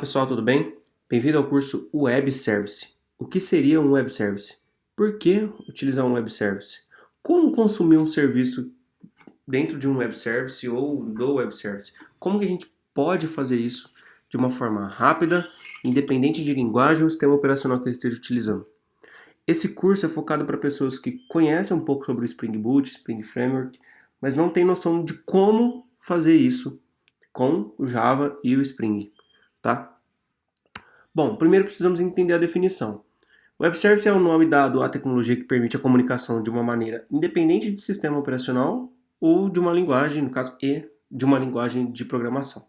Pessoal, tudo bem? Bem-vindo ao curso Web Service. O que seria um Web Service? Por que utilizar um Web Service? Como consumir um serviço dentro de um Web Service ou do Web Service? Como que a gente pode fazer isso de uma forma rápida, independente de linguagem ou sistema operacional que eu esteja utilizando? Esse curso é focado para pessoas que conhecem um pouco sobre o Spring Boot, Spring Framework, mas não têm noção de como fazer isso com o Java e o Spring, tá? Bom, primeiro precisamos entender a definição. Web Service é o nome dado à tecnologia que permite a comunicação de uma maneira independente de sistema operacional ou de uma linguagem, no caso, e de uma linguagem de programação.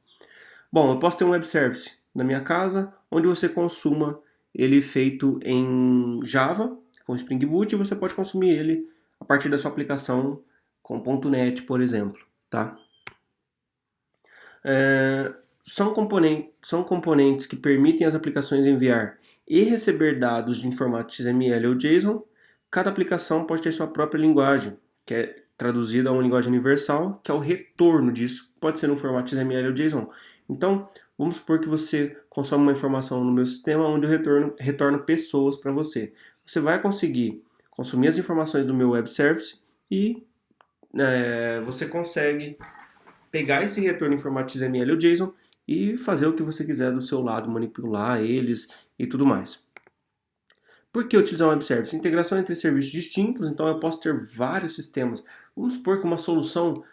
Bom, eu posso ter um Web Service na minha casa, onde você consuma ele feito em Java, com Spring Boot, e você pode consumir ele a partir da sua aplicação com .NET, por exemplo, tá? São componentes que permitem às aplicações enviar e receber dados de formato XML ou JSON. Cada aplicação pode ter sua própria linguagem, que é traduzida a uma linguagem universal, que é o retorno disso. Pode ser no formato XML ou JSON. Então, vamos supor que você consome uma informação no meu sistema onde eu retorno pessoas para você. Você vai conseguir consumir as informações do meu web service e você consegue pegar esse retorno em formato XML ou JSON e fazer o que você quiser do seu lado, manipular eles e tudo mais. Por que utilizar um web service? Integração entre serviços distintos, então eu posso ter vários sistemas. Vamos supor que uma solução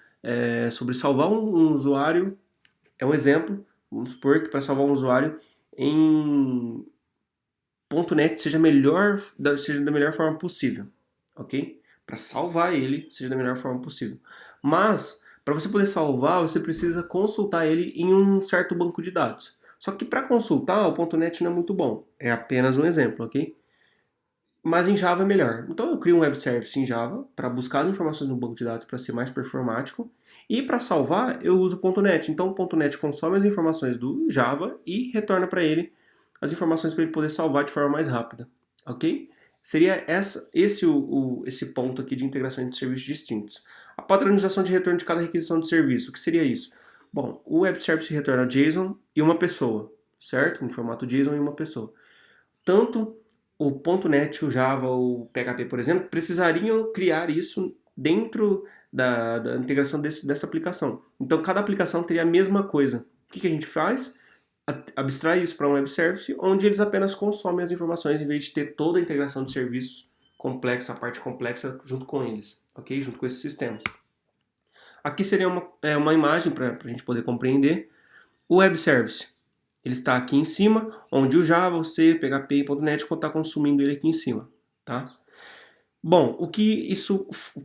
sobre salvar um usuário é um exemplo. Vamos supor que para salvar um usuário em .NET seja da melhor forma possível, ok? Para salvar ele seja da melhor forma possível. Mas para você poder salvar, você precisa consultar ele em um certo banco de dados. Só que para consultar, o .NET não é muito bom. É apenas um exemplo, ok? Mas em Java é melhor. Então eu crio um web service em Java para buscar as informações no banco de dados para ser mais performático. E para salvar, eu uso o .NET. Então o .NET consome as informações do Java e retorna para ele as informações para ele poder salvar de forma mais rápida, ok? Seria esse ponto aqui de integração entre serviços distintos. A padronização de retorno de cada requisição de serviço, o que seria isso? Bom, o web service retorna JSON e uma pessoa, certo? Em formato JSON e uma pessoa. Tanto o .NET, o Java, o PHP, por exemplo, precisariam criar isso dentro da integração dessa aplicação. Então, cada aplicação teria a mesma coisa. O que a gente faz? Abstrai isso para um web service, onde eles apenas consomem as informações em vez de ter toda a integração de serviços complexa, a parte complexa junto com eles, ok? Junto com esses sistemas. Aqui seria uma imagem para a gente poder compreender. O web service, ele está aqui em cima, onde o Java, o C, PHP e .NET está consumindo ele aqui em cima, tá? Bom,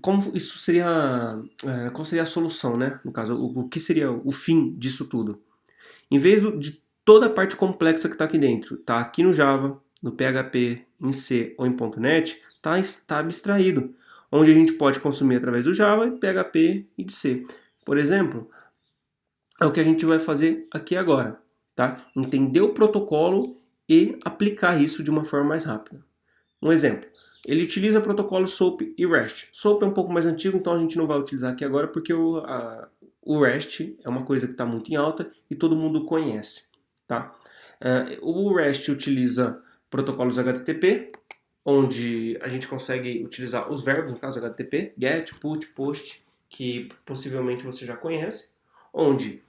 qual seria a solução, né? No caso, o que seria o fim disso tudo? Em vez de toda a parte complexa que está aqui dentro, tá aqui no Java, no PHP, em C ou em .NET, está abstraído, onde a gente pode consumir através do Java, PHP e de C. Por exemplo, é o que a gente vai fazer aqui agora, tá? Entender o protocolo e aplicar isso de uma forma mais rápida. Um exemplo, ele utiliza protocolos SOAP e REST. SOAP é um pouco mais antigo, então a gente não vai utilizar aqui agora porque o REST é uma coisa que está muito em alta e todo mundo conhece, tá? O REST utiliza protocolos HTTP, onde a gente consegue utilizar os verbos, no caso HTTP, GET, PUT, POST, que possivelmente você já conhece, onde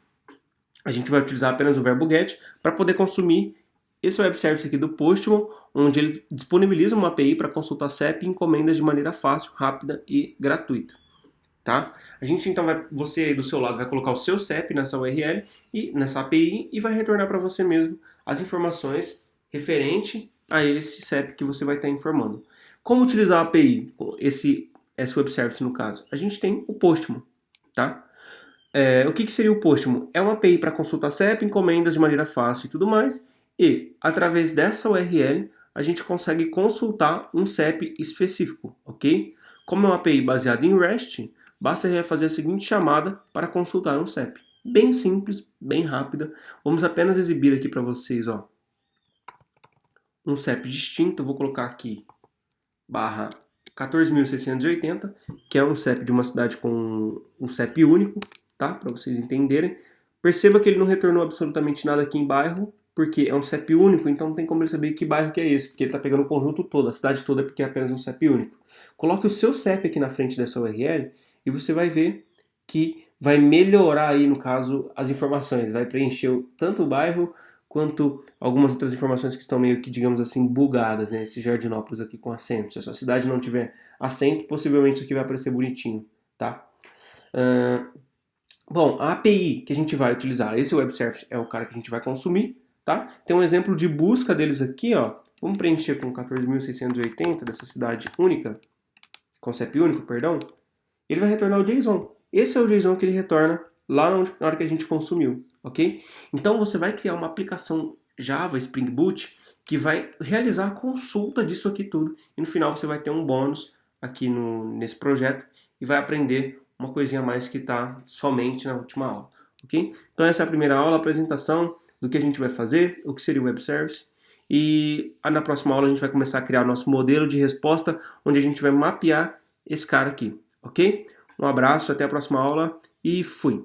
a gente vai utilizar apenas o verbo GET para poder consumir esse web service aqui do Postman, onde ele disponibiliza uma API para consultar CEP e encomendas de maneira fácil, rápida e gratuita. Tá? A gente então você aí do seu lado vai colocar o seu CEP nessa URL e nessa API e vai retornar para você mesmo as informações referente a esse CEP que você vai estar informando. Como utilizar a API, esse web service no caso? A gente tem o Postman, tá? O que seria o Postman? É uma API para consultar CEP, encomendas de maneira fácil e tudo mais, e através dessa URL a gente consegue consultar um CEP específico, ok? Como é uma API baseada em REST, basta fazer a seguinte chamada para consultar um CEP. Bem simples, bem rápida. Vamos apenas exibir aqui para vocês, ó, um CEP distinto. Eu vou colocar aqui barra 14.680, que é um CEP de uma cidade com um CEP único, tá? Para vocês entenderem. Perceba que ele não retornou absolutamente nada aqui em bairro porque é um CEP único, então não tem como ele saber que bairro que é esse, porque ele está pegando o conjunto todo, a cidade toda, porque é apenas um CEP único. Coloque o seu CEP aqui na frente dessa URL e você vai ver que vai melhorar aí, no caso, as informações, vai preencher tanto o bairro quanto algumas outras informações que estão meio que, digamos assim, bugadas, né? Esse Jardinópolis aqui com acento. Se a sua cidade não tiver acento, possivelmente isso aqui vai aparecer bonitinho, tá? Bom, a API que a gente vai utilizar, esse web service é o cara que a gente vai consumir, tá? Tem um exemplo de busca deles aqui, ó. Vamos preencher com 14.680 dessa cidade única, com CEP único, perdão. Ele vai retornar o JSON. Esse é o JSON que ele retorna lá na hora que a gente consumiu, ok? Então você vai criar uma aplicação Java Spring Boot que vai realizar a consulta disso aqui tudo e no final você vai ter um bônus aqui nesse projeto e vai aprender uma coisinha a mais que está somente na última aula, ok? Então essa é a primeira aula, a apresentação do que a gente vai fazer, o que seria o Web Service, e na próxima aula a gente vai começar a criar o nosso modelo de resposta, onde a gente vai mapear esse cara aqui, ok? Um abraço, até a próxima aula e fui!